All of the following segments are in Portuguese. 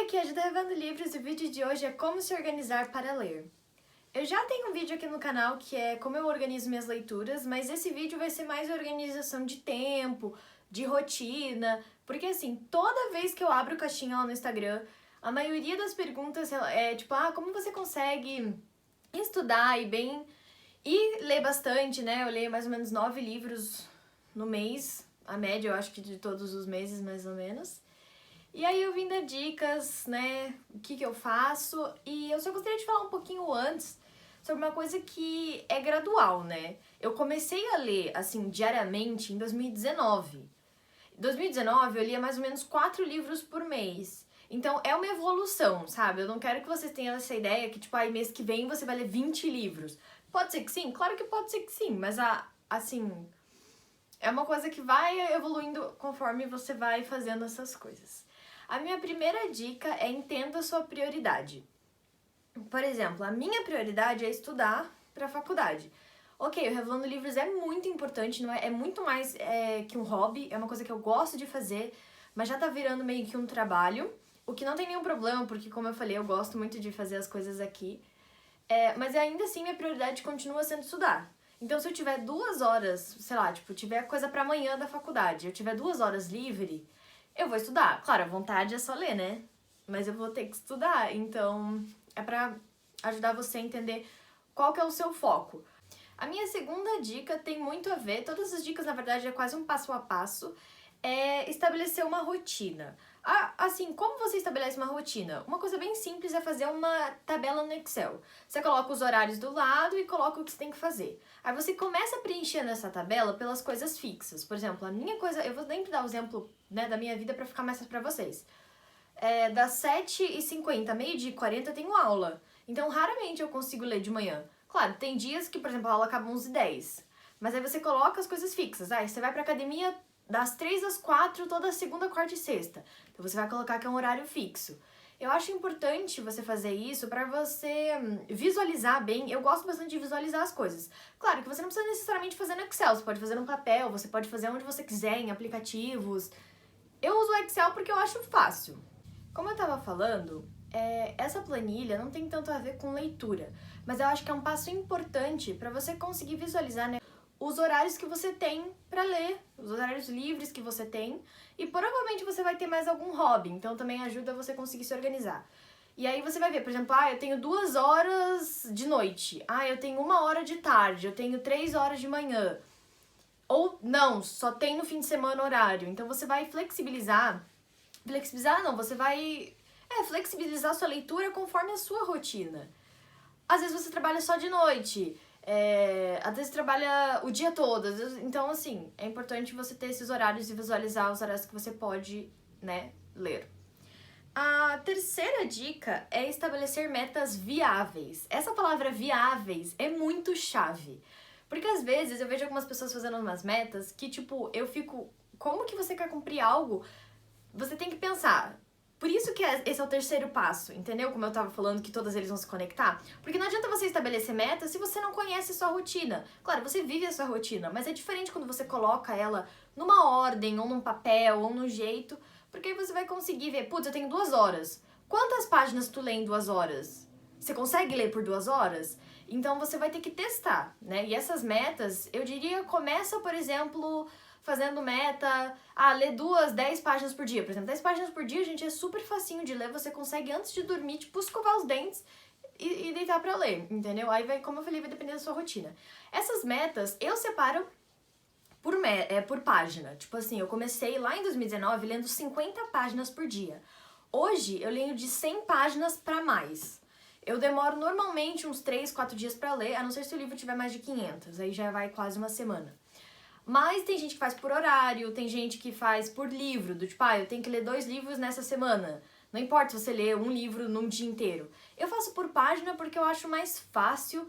aqui é a Juda Revendo Livros e o vídeo de hoje é como se organizar para ler. Eu já tenho um vídeo aqui no canal que é como eu organizo minhas leituras, mas esse vídeo vai ser mais organização de tempo, de rotina, porque assim, toda vez que eu abro caixinha lá no Instagram, a maioria das perguntas é tipo, como você consegue estudar e bem e ler bastante, né? Eu leio mais ou menos 9 livros no mês, a média eu acho que de todos os meses mais ou menos. E aí eu vim dar dicas, né, o que eu faço, e eu só gostaria de falar um pouquinho antes sobre uma coisa que é gradual, né? Eu comecei a ler, assim, diariamente em 2019. Em 2019 eu lia mais ou menos 4 livros por mês. Então é uma evolução, sabe? Eu não quero que vocês tenham essa ideia que, tipo, mês que vem você vai ler 20 livros. Pode ser que sim? Claro que pode ser que sim, mas, assim, é uma coisa que vai evoluindo conforme você vai fazendo essas coisas. A minha primeira dica é entenda a sua prioridade. Por exemplo, a minha prioridade é estudar para a faculdade. Ok, o Revelando Livros é muito importante, não é muito mais que um hobby, é uma coisa que eu gosto de fazer, mas já tá virando meio que um trabalho, o que não tem nenhum problema, porque como eu falei, eu gosto muito de fazer as coisas aqui. Mas ainda assim, minha prioridade continua sendo estudar. Então, se eu tiver 2 horas, sei lá, tipo, tiver coisa para amanhã da faculdade, eu tiver 2 horas livre, eu vou estudar. Claro, a vontade é só ler, né? Mas eu vou ter que estudar, então é pra ajudar você a entender qual que é o seu foco. A minha segunda dica tem muito a ver, todas as dicas na verdade é quase um passo a passo, é estabelecer uma rotina. Assim, como você estabelece uma rotina? Uma coisa bem simples é fazer uma tabela no Excel. Você coloca os horários do lado e coloca o que você tem que fazer. Aí você começa a preencher nessa tabela pelas coisas fixas. Por exemplo, a minha coisa, eu vou sempre dar o exemplo, né, da minha vida pra ficar mais fácil pra vocês. Das 7h50 a meio-dia e 40 eu tenho aula. Então, raramente eu consigo ler de manhã. Claro, tem dias que, por exemplo, a aula acaba 11h10. Mas aí você coloca as coisas fixas. Você vai pra academia das 3 às 4, toda segunda, quarta e sexta. Então você vai colocar que é um horário fixo. Eu acho importante você fazer isso pra você visualizar bem. Eu gosto bastante de visualizar as coisas. Claro que você não precisa necessariamente fazer no Excel. Você pode fazer no papel, você pode fazer onde você quiser, em aplicativos. Eu uso o Excel porque eu acho fácil. Como eu tava falando, essa planilha não tem tanto a ver com leitura, mas eu acho que é um passo importante para você conseguir visualizar, né, os horários que você tem para ler, os horários livres que você tem, e provavelmente você vai ter mais algum hobby, então também ajuda você a conseguir se organizar. E aí você vai ver, por exemplo, eu tenho 2 horas de noite, eu tenho 1 hora de tarde, eu tenho 3 horas de manhã. Ou não, só tem no fim de semana horário. Então você vai flexibilizar não, você vai flexibilizar a sua leitura conforme a sua rotina. Às vezes você trabalha só de noite, às vezes trabalha o dia todo, então assim, é importante você ter esses horários e visualizar os horários que você pode, né, ler. A terceira dica é estabelecer metas viáveis. Essa palavra viáveis é muito chave, porque às vezes eu vejo algumas pessoas fazendo umas metas que, tipo, eu fico, como que você quer cumprir algo? Você tem que pensar. Por isso que esse é o terceiro passo, entendeu? Como eu tava falando que todos eles vão se conectar. Porque não adianta você estabelecer metas se você não conhece a sua rotina. Claro, você vive a sua rotina, mas é diferente quando você coloca ela numa ordem, ou num papel, ou num jeito, porque aí você vai conseguir ver, putz, eu tenho 2 horas. Quantas páginas tu lê em 2 horas? Você consegue ler por 2 horas? Então você vai ter que testar, né? E essas metas, eu diria, começa, por exemplo, fazendo meta, ler 10 páginas por dia. Por exemplo, 10 páginas por dia, gente, é super facinho de ler. Você consegue, antes de dormir, tipo, escovar os dentes e deitar pra ler, entendeu? Aí, como eu falei, vai depender da sua rotina. Essas metas, eu separo por página. Tipo assim, eu comecei lá em 2019 lendo 50 páginas por dia. Hoje, eu leio de 100 páginas pra mais. Eu demoro normalmente uns 3, 4 dias pra ler, a não ser se o livro tiver mais de 500. Aí já vai quase uma semana. Mas tem gente que faz por horário, tem gente que faz por livro, do tipo, eu tenho que ler 2 livros nessa semana. Não importa se você lê um livro num dia inteiro. Eu faço por página porque eu acho mais fácil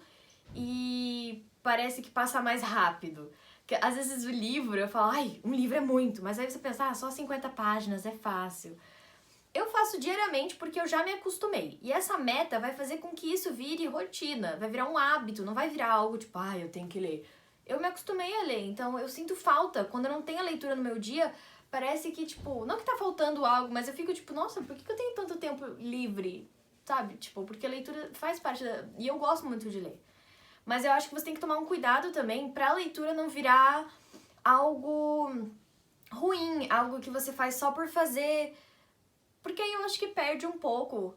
e parece que passa mais rápido. Porque, às vezes o livro, eu falo, um livro é muito, mas aí você pensa, só 50 páginas, é fácil. Eu faço diariamente porque eu já me acostumei. E essa meta vai fazer com que isso vire rotina, vai virar um hábito, não vai virar algo tipo, eu tenho que ler. Eu me acostumei a ler, então eu sinto falta quando eu não tenho a leitura no meu dia, parece que, tipo, não que tá faltando algo, mas eu fico, tipo, nossa, por que eu tenho tanto tempo livre? Sabe? Tipo, porque a leitura faz parte da... E eu gosto muito de ler. Mas eu acho que você tem que tomar um cuidado também pra leitura não virar algo ruim, algo que você faz só por fazer. Porque aí eu acho que perde um pouco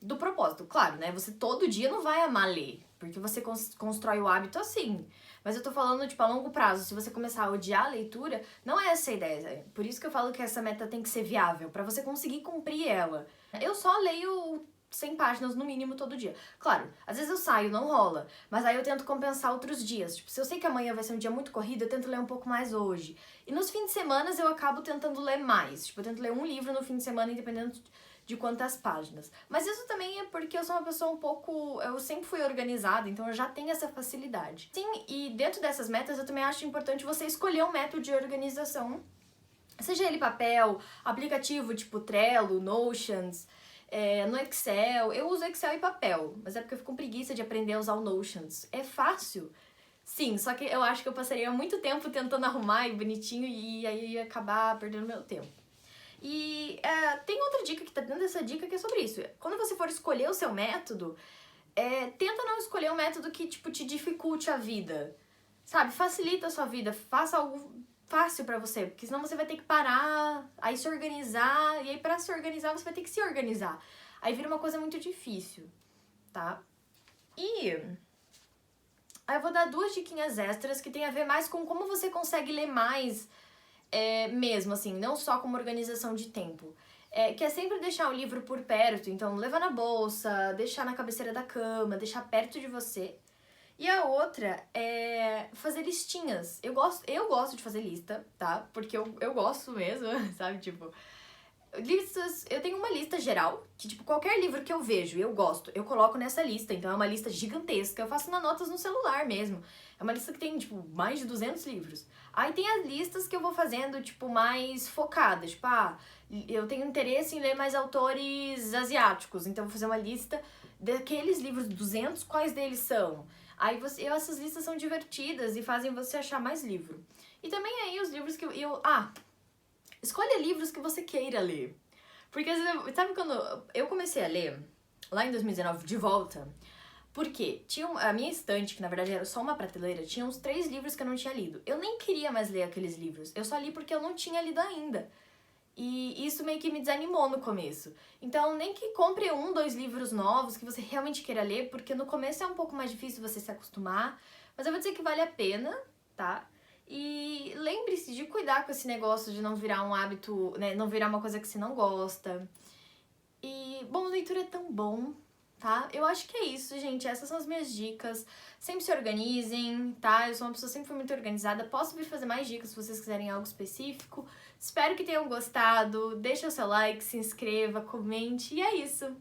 do propósito. Claro, né? Você todo dia não vai amar ler, porque você constrói o hábito assim. Mas eu tô falando, tipo, a longo prazo. Se você começar a odiar a leitura, não é essa a ideia. Por isso que eu falo que essa meta tem que ser viável, pra você conseguir cumprir ela. Eu só leio 100 páginas no mínimo todo dia. Claro, às vezes eu saio, não rola. Mas aí eu tento compensar outros dias. Tipo, se eu sei que amanhã vai ser um dia muito corrido, eu tento ler um pouco mais hoje. E nos fins de semana eu acabo tentando ler mais. Tipo, eu tento ler um livro no fim de semana, independente de quantas páginas. Mas isso também é porque eu sou uma pessoa um pouco... Eu sempre fui organizada, então eu já tenho essa facilidade. Sim, e dentro dessas metas eu também acho importante você escolher um método de organização. Seja ele papel, aplicativo tipo Trello, Notions, no Excel. Eu uso Excel e papel, mas é porque eu fico com preguiça de aprender a usar o Notions. É fácil. Sim, só que eu acho que eu passaria muito tempo tentando arrumar e bonitinho e aí eu ia acabar perdendo meu tempo. E tem outra dica que tá dentro dessa dica que é sobre isso. Quando você for escolher o seu método, tenta não escolher um método que, tipo, te dificulte a vida. Sabe? Facilita a sua vida, faça algo fácil pra você, porque senão você vai ter que parar, aí se organizar, e aí pra se organizar você vai ter que se organizar. Aí vira uma coisa muito difícil, tá? E aí eu vou dar 2 diquinhas extras que tem a ver mais com como você consegue ler mais mesmo, assim, não só como organização de tempo. Que é sempre deixar o livro por perto, então levar na bolsa, deixar na cabeceira da cama, deixar perto de você. E a outra é fazer listinhas. Eu gosto de fazer lista, tá? Porque eu gosto mesmo, sabe? Tipo, listas, eu tenho uma lista geral, que tipo, qualquer livro que eu vejo e eu gosto, eu coloco nessa lista. Então é uma lista gigantesca, eu faço notas no celular mesmo. É uma lista que tem, tipo, mais de 200 livros. Aí tem as listas que eu vou fazendo, tipo, mais focadas. Tipo, eu tenho interesse em ler mais autores asiáticos, então eu vou fazer uma lista daqueles livros 200, quais deles são? Aí essas listas são divertidas e fazem você achar mais livro. E também aí os livros que escolha livros que você queira ler. Porque, sabe quando eu comecei a ler, lá em 2019, de volta, porque tinha a minha estante, que na verdade era só uma prateleira, tinha uns 3 livros que eu não tinha lido. Eu nem queria mais ler aqueles livros, eu só li porque eu não tinha lido ainda. E isso meio que me desanimou no começo. Então, nem que compre 1, 2 livros novos que você realmente queira ler, porque no começo é um pouco mais difícil você se acostumar. Mas eu vou dizer que vale a pena, tá? E lembre-se de cuidar com esse negócio de não virar um hábito, né? Não virar uma coisa que você não gosta. E, bom, leitura é tão bom, tá? Eu acho que é isso, gente. Essas são as minhas dicas. Sempre se organizem, tá? Eu sou uma pessoa que sempre fui muito organizada. Posso vir fazer mais dicas se vocês quiserem algo específico. Espero que tenham gostado. Deixa o seu like, se inscreva, comente. E é isso.